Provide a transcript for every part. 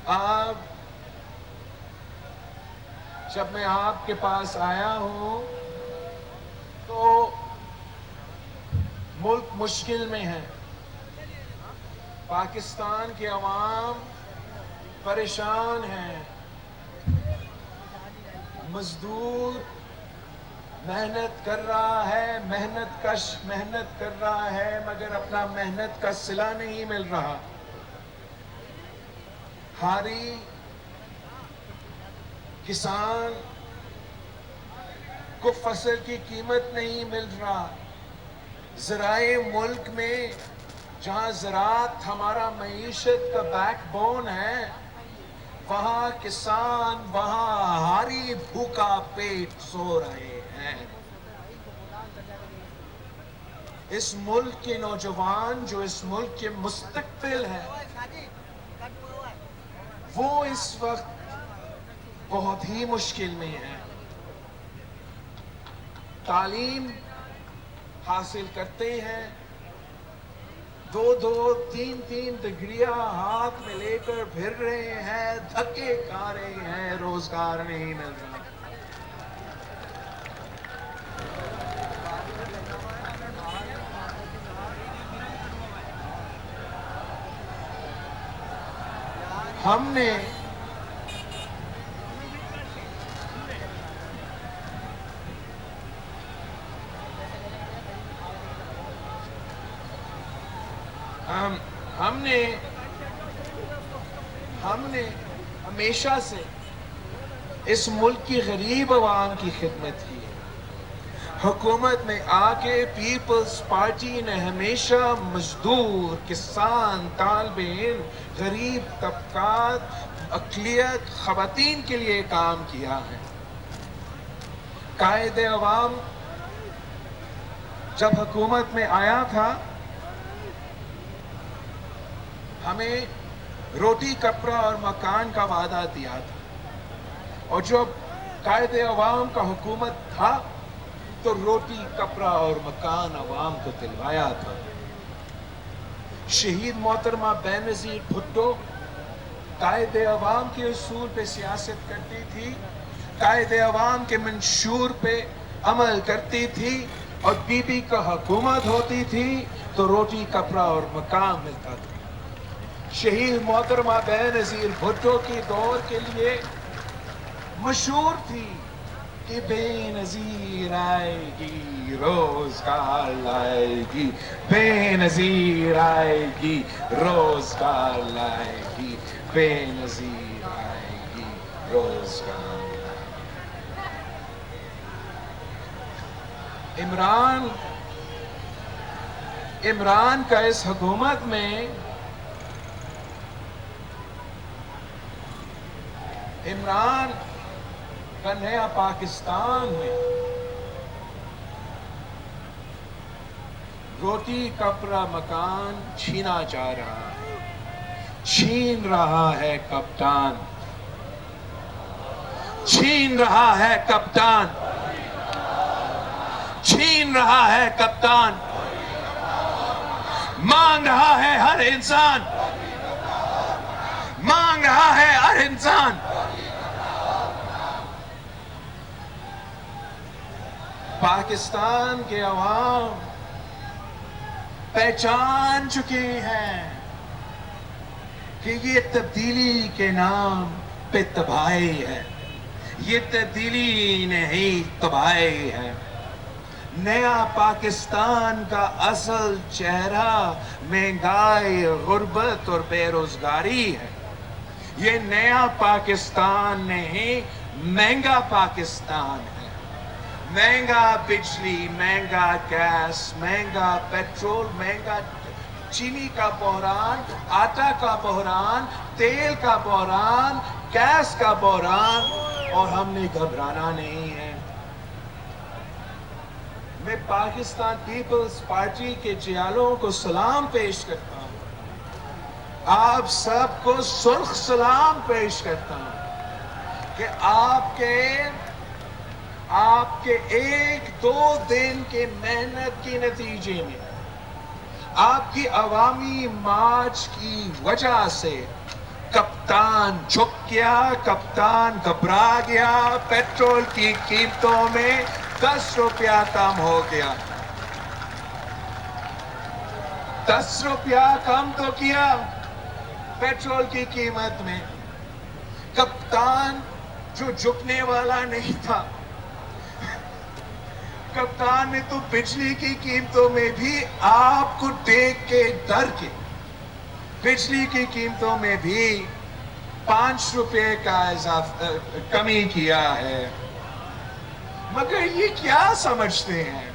آپ جب میں آپ کے پاس آیا ہوں تو ملک مشکل میں ہے، پاکستان کے عوام پریشان ہیں، مزدور محنت کر رہا ہے، محنت کش محنت کر رہا ہے، مگر اپنا محنت کا صلہ نہیں مل رہا۔ ہاری کسان کو فصل کی قیمت نہیں مل رہا۔ ذرائع ملک میں جہاں زراعت ہمارا معیشت کا بیک بون ہے، وہاں کسان، وہاں ہاری بھوکا پیٹ سو رہے ہیں۔ اس ملک کے نوجوان جو اس ملک کے مستقبل ہیں، وہ اس وقت بہت ہی مشکل میں ہیں۔ تعلیم حاصل کرتے ہیں، 2 3 ڈگریاں ہاتھ میں لے کر پھر رہے ہیں، دھکے کھا رہے ہیں، روزگار نہیں مل رہا۔ ہم نے ہمیشہ سے اس ملک کی غریب عوام کی خدمت کی ہے۔ حکومت میں آ کے پیپلز پارٹی نے ہمیشہ مزدور، کسان، طالب علم، غریب طبقات، اقلیت، خواتین کے لیے کام کیا ہے۔ قائد عوام جب حکومت میں آیا تھا، ہمیں روٹی، کپڑا اور مکان کا وعدہ دیا تھا، اور جب قائد عوام کا حکومت تھا تو روٹی، کپڑا اور مکان عوام کو دلوایا تھا۔ شہید محترمہ بے نظیر بھٹو قائد عوام کے اصول پہ سیاست کرتی تھی، قائد عوام کے منشور پہ عمل کرتی تھی، اور بی بی کا حکومت ہوتی تھی تو روٹی، کپڑا اور مکان ملتا تھا۔ شہید محترمہ بے نظیر بھٹو کی دور کے لیے مشہور تھی کہ بے نظیر آئے گی روزگار لائے گی، بے نظیر آئے گی روزگار لائے گی، بے نظیر آئے گی روزگار لائے گی۔ عمران کا اس حکومت میں عمران کا نیا پاکستان میں روٹی، کپڑا، مکان چھینا جا رہا ہے، چھین رہا ہے کپتان، چھین رہا ہے کپتان، چھین رہا ہے کپتان، مانگ رہا ہے ہر انسان، مانگ رہا ہے ہر انسان۔ پاکستان کے عوام پہچان چکے ہیں کہ یہ تبدیلی کے نام پہ تباہی ہے، یہ تبدیلی نہیں تباہی ہے۔ نیا پاکستان کا اصل چہرہ مہنگائی، غربت اور بے روزگاری ہے۔ یہ نیا پاکستان نہیں، مہنگا پاکستان ہے۔ مہنگا بجلی، مہنگا گیس، مہنگا پیٹرول، مہنگا چینی کا بحران، آٹا کا بحران، تیل کا بحران، گیس کا بحران، اور ہم نے گھبرانا نہیں ہے۔ میں پاکستان پیپلز پارٹی کے جیالوں کو سلام پیش کرتا ہوں، آپ سب کو سرخ سلام پیش کرتا ہوں کہ آپ کے 1-2 دن کے محنت کے نتیجے میں، آپ کی عوامی مارچ کی وجہ سے کپتان کپتان جھک گیا, کپتان گھبرا گیا, پیٹرول کی قیمتوں میں 10 روپیہ کم ہو گیا. 10 روپیہ کم تو کیا پیٹرول کی قیمت میں. کپتان جو جھکنے والا نہیں تھا, کپتان نے تو بجلی کی قیمتوں میں بھی آپ کو دیکھ کے ڈر کے بجلی کی قیمتوں میں بھی 5 روپے کا کمی کیا ہے. مگر یہ کیا سمجھتے ہیں؟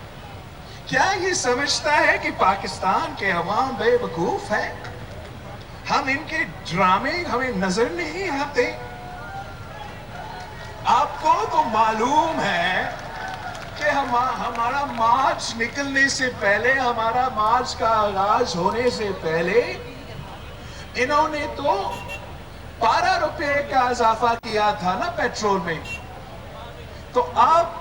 کیا یہ سمجھتا ہے کہ پاکستان کے عوام بے وقوف ہے؟ ہم ان کے ڈرامے ہمیں نظر نہیں آتے؟ آپ کو تو معلوم ہے کہ ہمارا مارچ نکلنے سے پہلے, ہمارا مارچ کا آغاز ہونے سے پہلے انہوں نے تو 12 روپے کا اضافہ کیا تھا نا پیٹرول میں. تو آپ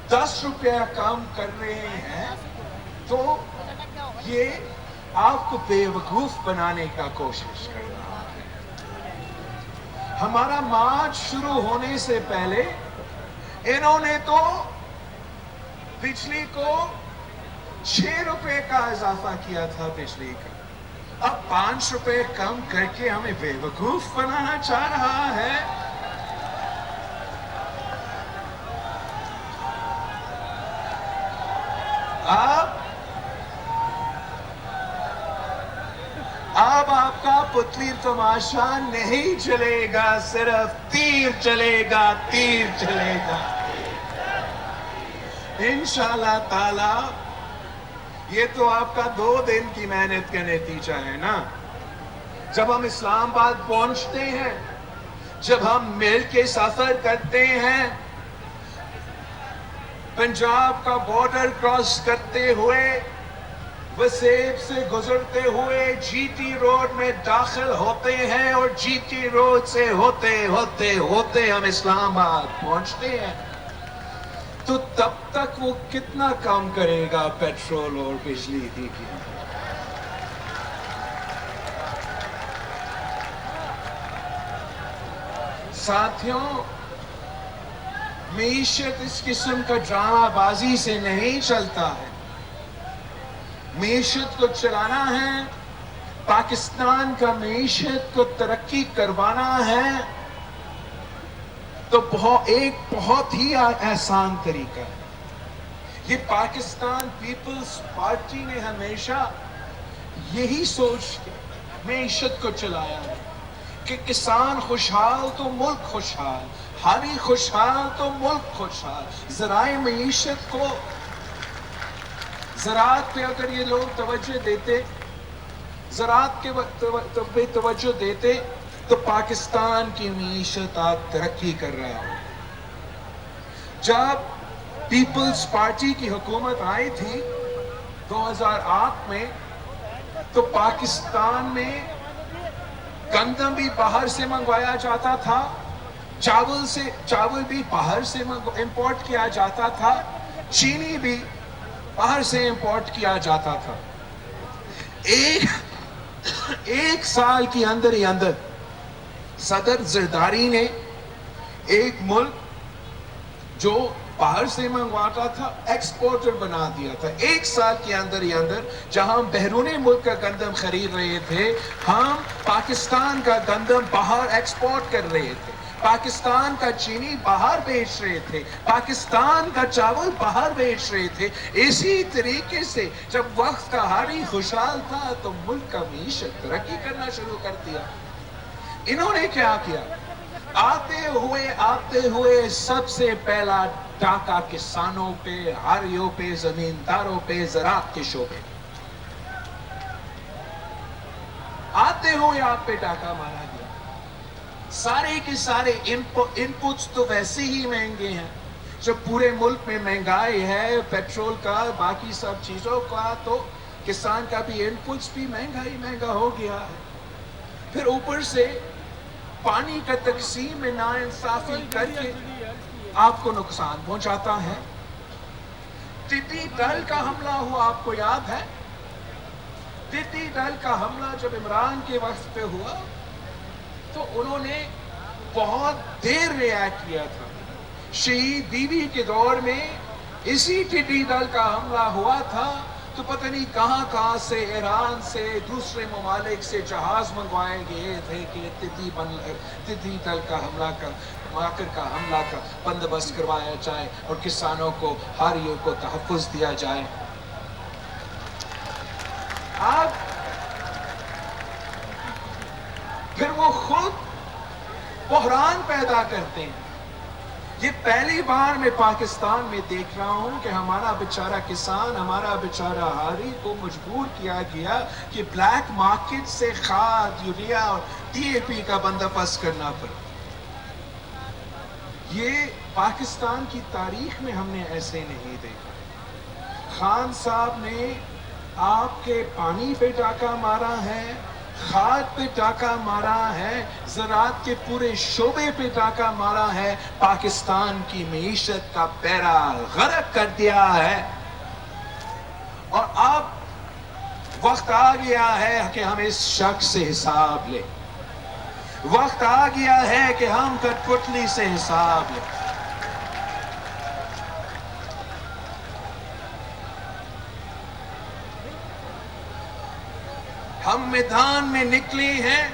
10 روپیہ کم کر رہے ہیں, تو یہ آپ کو بے وقوف بنانے کا کوشش کر رہا ہے. ہمارا مارچ شروع ہونے سے پہلے انہوں نے تو بجلی کو 6 روپے کا اضافہ کیا تھا بجلی کا. اب 5 روپے کم کر کے ہمیں بے وقوف بنانا چاہ رہا ہے. اب آپ کا پتلی تماشا نہیں چلے گا, صرف تیر چلے گا, تیر چلے گا. انشاءاللہ تعالی یہ تو آپ کا 2 دن کی محنت کا نتیجہ ہے نا. جب ہم اسلام آباد پہنچتے ہیں, جب ہم مل کے سفر کرتے ہیں, پنجاب کا بارڈر کراس کرتے ہوئے, وسیب سے گزرتے ہوئے جی ٹی روڈ میں داخل ہوتے ہیں, اور جی ٹی روڈ سے ہوتے ہوتے ہوتے ہم اسلام آباد پہنچتے ہیں, تو تب تک وہ کتنا کام کرے گا پیٹرول اور بجلی کی قیمت؟ ساتھیوں, معیشت اس قسم کا ڈرامہ بازی سے نہیں چلتا ہے. معیشت کو چلانا ہے, پاکستان کا معیشت کو ترقی کروانا ہے, تو ایک بہت ہی آسان طریقہ ہے. یہ پاکستان پیپلز پارٹی نے ہمیشہ یہی سوچ کے معیشت کو چلایا ہے کہ کسان خوشحال تو ملک خوشحال, ہم خوشحال تو ملک خوشحال. ذرائع معیشت کو, زراعت پہ اگر یہ لوگ توجہ دیتے, زراعت کے توجہ دیتے, تو پاکستان کی معیشت آج ترقی کر رہا ہے. جب پیپلز پارٹی کی حکومت آئی تھی 2008 میں, تو پاکستان میں گندم بھی باہر سے منگوایا جاتا تھا, چاول بھی باہر سے امپورٹ کیا جاتا تھا, چینی بھی باہر سے امپورٹ کیا جاتا تھا. ایک سال کے اندر ہی اندر صدر زرداری نے ایک ملک جو باہر سے منگواتا تھا ایکسپورٹر بنا دیا تھا. ایک سال کے اندر ہی اندر جہاں ہم بیرون ملک کا گندم خرید رہے تھے, ہم پاکستان کا گندم باہر ایکسپورٹ کر رہے تھے, پاکستان کا چینی باہر بیچ رہے تھے, پاکستان کا چاول باہر بیچ رہے تھے. اسی طریقے سے جب وقت کا حالی خوشحال تھا تو ملک کا معیشت ترقی کرنا شروع کر دیا. انہوں نے کیا کیا؟ آتے ہوئے سب سے پہلا ڈاکہ کسانوں پہ, ہاریوں پہ, زمینداروں پہ, زراعت کے شعبے. آتے ہوئے آپ پہ ڈاکہ مارا گیا. سارے کے سارے انپٹس تو ویسے ہی مہنگے ہیں. جب پورے ملک میں مہنگائی ہے پیٹرول کا, باقی سب چیزوں کا, تو کسان کا بھی انپٹس بھی مہنگا ہو گیا ہے. پھر اوپر سے پانی کا تقسیم میں ناانصافی کر کے آپ کو نقصان پہنچاتا ہے. ٹٹی دل کا حملہ ہوا, آپ کو یاد ہے؟ ٹٹی دل کا حملہ جب عمران کے وقت پہ ہوا تو انہوں نے بہت دیر ریاکٹ کیا تھا. شہید بیوی کے دور میں اسی ٹڈی دل کا حملہ ہوا تھا تو پتہ نہیں کہاں کہاں سے، ایران سے، دوسرے ممالک سے جہاز منگوائے گئے تھے کہ ٹڈی دل کا حملہ کا بندوبست کروایا جائے اور کسانوں کو، ہاریوں کو تحفظ دیا جائے. اب پھر وہ خود بحران پیدا کرتے ہیں. یہ پہلی بار میں پاکستان میں دیکھ رہا ہوں کہ ہمارا بیچارہ کسان، ہمارا بیچارہ ہاری کو مجبور کیا گیا کہ بلیک مارکیٹ سے کھاد، یوریا اور ٹی اے پی کا بندوبست کرنا پڑا. یہ پاکستان کی تاریخ میں ہم نے ایسے نہیں دیکھا. خان صاحب نے آپ کے پانی پہ ڈاکہ مارا ہے، کھاد پہ ڈاکہ مارا ہے، زراعت کے پورے شعبے پہ ڈاکہ مارا ہے، پاکستان کی معیشت کا بیڑا غرق کر دیا ہے. اور اب وقت آ گیا ہے کہ ہم اس شخص سے حساب لیں. وقت آ گیا ہے کہ ہم کٹ پتلی سے حساب لیں. ہم میدان میں نکلے ہیں،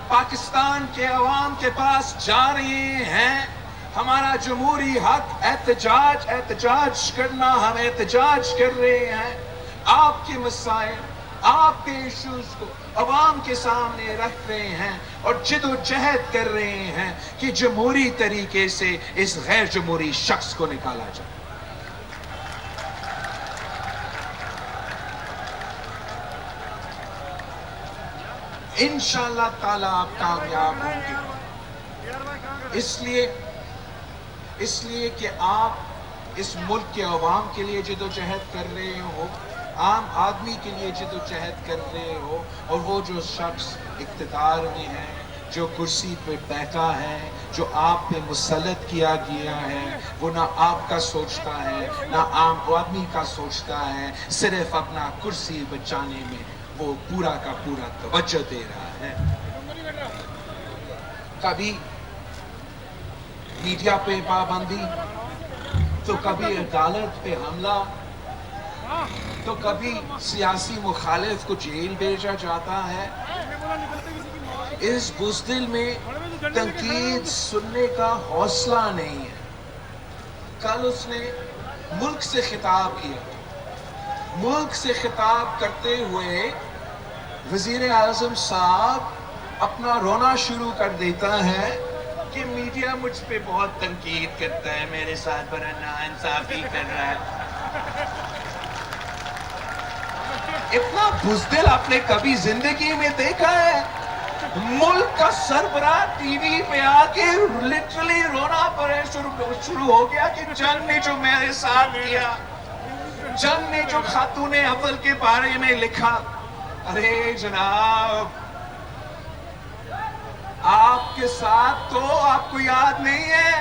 پاکستان کے عوام کے پاس جا رہے ہیں. ہمارا جمہوری حق احتجاج کرنا، ہم احتجاج کر رہے ہیں. آپ کے مسائل، آپ کے ایشوز کو عوام کے سامنے رکھ رہے ہیں اور جد و جہد کر رہے ہیں کہ جمہوری طریقے سے اس غیر جمہوری شخص کو نکالا جائے. انشاءاللہ تعالی آپ کامیاب ہوں گے. اس لیے کہ آپ اس ملک کے عوام کے لیے جد و جہد کر رہے ہو، عام آدمی کے لیے جد و جہد کر رہے ہو، اور وہ جو شخص اقتدار میں ہے، جو کرسی پہ بیٹھا ہے، جو آپ پہ مسلط کیا گیا ہے، وہ نہ آپ کا سوچتا ہے نہ عام آدمی کا سوچتا ہے، صرف اپنا کرسی بچانے میں وہ پورا کا پورا توجہ دے رہا ہے. کبھی میڈیا پہ پابندی، تو کبھی عدالت پہ حملہ، تو کبھی سیاسی مخالف کو جیل بھیجا جاتا ہے. اس بزدل میں تنقید سننے کا حوصلہ نہیں ہے. کل اس نے ملک سے خطاب کیا. ملک سے خطاب کرتے ہوئے وزیر اعظم صاحب اپنا رونا شروع کر دیتا ہے کہ میڈیا مجھ پہ بہت تنقید کرتا ہے، میرے ساتھ بڑا ناانصافی کر رہا ہے. اتنا بزدل آپ نے کبھی زندگی میں دیکھا ہے؟ ملک کا سربراہ ٹی وی پہ آ کے لٹرلی رونا پڑے شروع ہو گیا کہ جنگ نے جو میرے ساتھ کیا، جنگ نے جو خاتون اول کے بارے میں لکھا. ارے جناب، آپ کے ساتھ تو آپ کو یاد نہیں ہے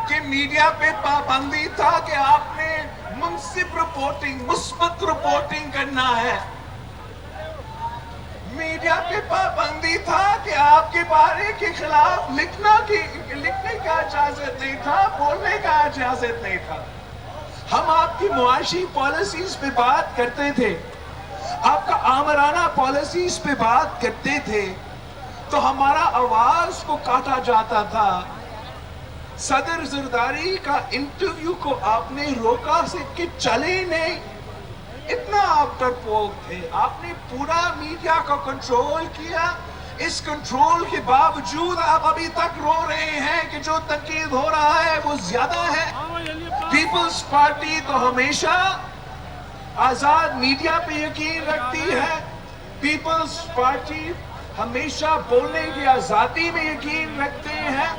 کہ میڈیا پہ پابندی تھا کہ آپ نے منصف رپورٹنگ، مثبت رپورٹنگ کرنا ہے. میڈیا پہ پابندی تھا کہ آپ کے بارے کے خلاف لکھنے کا اجازت نہیں تھا، بولنے کا اجازت نہیں تھا. ہم آپ کی معاشی پالیسیز پہ بات کرتے تھے، آپ کا آمرانہ پالیسیز پہ بات کرتے تھے تو ہمارا آواز کو کاٹا جاتا تھا. صدر زرداری کا انٹرویو کو آپ نے روکا سے کہ چلے نہیں. اتنا آپ ڈرپوک تھے. آپ نے پورا میڈیا کو کنٹرول کیا. اس کنٹرول کے باوجود آپ ابھی تک رو رہے ہیں کہ جو تنقید ہو رہا ہے وہ زیادہ ہے. پیپلز پارٹی تو ہمیشہ آزاد میڈیا پہ یقین رکھتی ہے. پیپلز پارٹی ہمیشہ بولنے کی آزادی میں یقین رکھتے ہیں.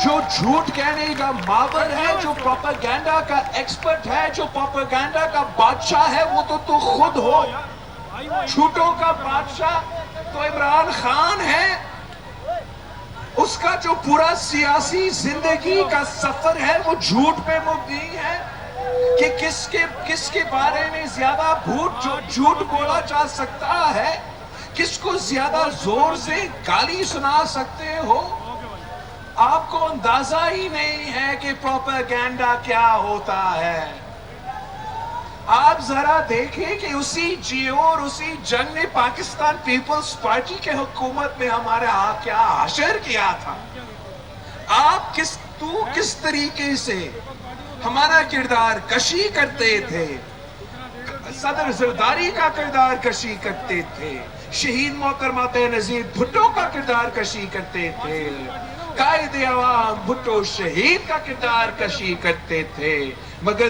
جو جھوٹ کہنے کا ماہر ہے، جو پروپیگنڈا کا ایکسپرٹ ہے، جو پروپیگنڈا کا بادشاہ ہے، وہ تو خود ہو. جھوٹوں کا بادشاہ تو عمران خان ہے. اس کا جو پورا سیاسی زندگی کا سفر ہے وہ جھوٹ پہ مبنی ہے کہ کس کے بارے میں زیادہ جھوٹ بولا جا سکتا ہے، کس کو زیادہ زور سے گالی سنا سکتے ہو؟ آپ کو اندازہ ہی نہیں ہے کہ پروپیگنڈا کیا ہوتا ہے۔ آپ ذرا دیکھیں کہ اسی جیو اور اسی جنگ نے پاکستان پیپلز پارٹی کے حکومت میں ہمارے ہاں کیا حشر کیا تھا۔ آپ کس طریقے سے ہمارا کردار کشی کرتے تھے، صدر زرداری کا کردار کشی کرتے تھے، شہید محترمہ بینظیر بھٹو کا کردار کشی کرتے تھے، قائد عوام بھٹو شہید کا کردار کشی کرتے تھے، مگر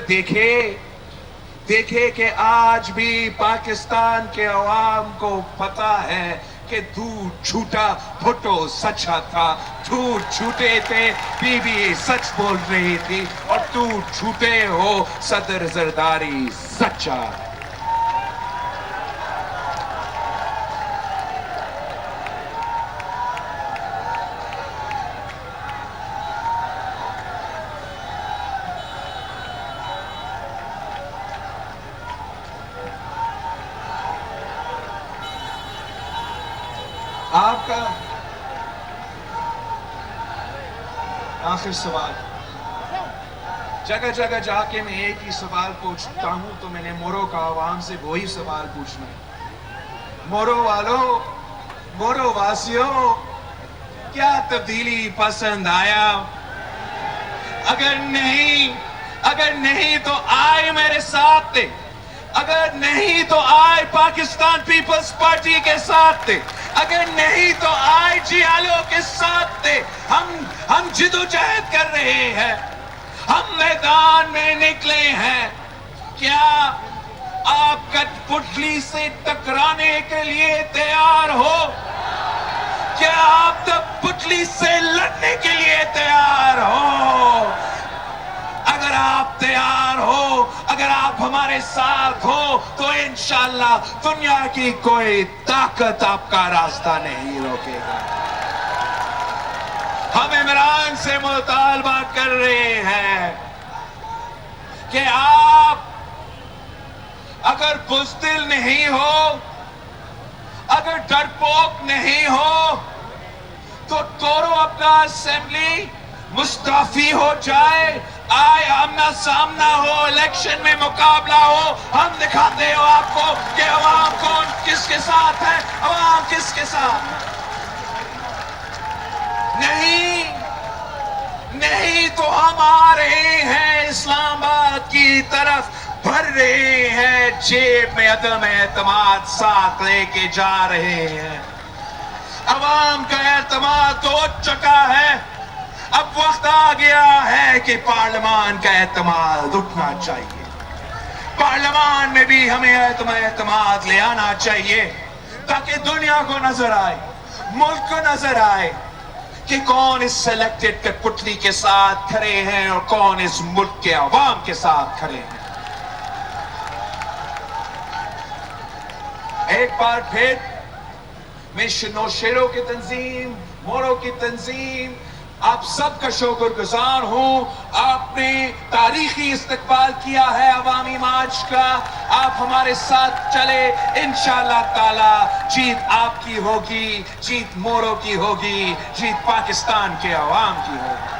دیکھے کہ آج بھی پاکستان کے عوام کو پتا ہے کہ دودھ جھوٹا بھٹو سچا تھا، دودھ جھوٹے تھے بی بی سچ بول رہی تھی، اور دودھ جھوٹے ہو صدر زرداری سچا۔ آپ کا آخر سوال، جگہ جگہ جا کے میں ایک ہی سوال پوچھتا ہوں، تو میں نے مورو کا عوام سے وہی سوال پوچھنا ہے۔ مورو والو، مورو واسیو، کیا تبدیلی پسند آیا؟ اگر نہیں تو آئے میرے ساتھ تھے، اگر نہیں تو آئے پاکستان پیپلز پارٹی کے ساتھ تھے، اگر نہیں تو آئے جی آلو کے ساتھ تھے۔ ہم جدوجہد کر رہے ہیں، ہم میدان میں نکلے ہیں۔ کیا آپ کٹ پتلی سے ٹکرانے کے لیے تیار ہو؟ کیا آپ کٹ پتلی سے لڑنے کے لیے تیار ہو؟ اگر آپ تیار ہو، اگر آپ ہمارے ساتھ ہو، تو انشاءاللہ دنیا کی کوئی طاقت آپ کا راستہ نہیں روکے گا۔ ہم عمران سے مطالبہ کر رہے ہیں کہ آپ اگر بزدل نہیں ہو، اگر ڈرپوک نہیں ہو، تو توڑو اپنا اسمبلی، مستعفی ہو جائے، آئے آمنا سامنا ہو، الیکشن میں مقابلہ ہو، ہم دکھاتے ہو آپ کو کہ عوام کون کس کے ساتھ ہے، عوام کس کے ساتھ۔ نہیں تو ہم آ رہے ہیں اسلام آباد کی طرف، بھر رہے ہیں جیب میں عدم اعتماد ساتھ لے کے جا رہے ہیں۔ عوام کا اعتماد تو اٹھ چکا ہے، اب وقت آ گیا ہے کہ پارلیمان کا اعتماد اٹھنا چاہیے۔ پارلیمان میں بھی ہمیں اعتماد لے آنا چاہیے، تاکہ دنیا کو نظر آئے، ملک کو نظر آئے کہ کون اس سلیکٹڈ کٹپتلی کے ساتھ کھڑے ہیں اور کون اس ملک کے عوام کے ساتھ کھڑے ہیں۔ ایک بار پھر میں نوشیرو کی تنظیم، مورو کی تنظیم، آپ سب کا شکر گزار ہوں۔ آپ نے تاریخی استقبال کیا ہے عوامی مارچ کا، آپ ہمارے ساتھ چلے، انشاءاللہ تعالی جیت آپ کی ہوگی، جیت مورو کی ہوگی، جیت پاکستان کے عوام کی ہوگی۔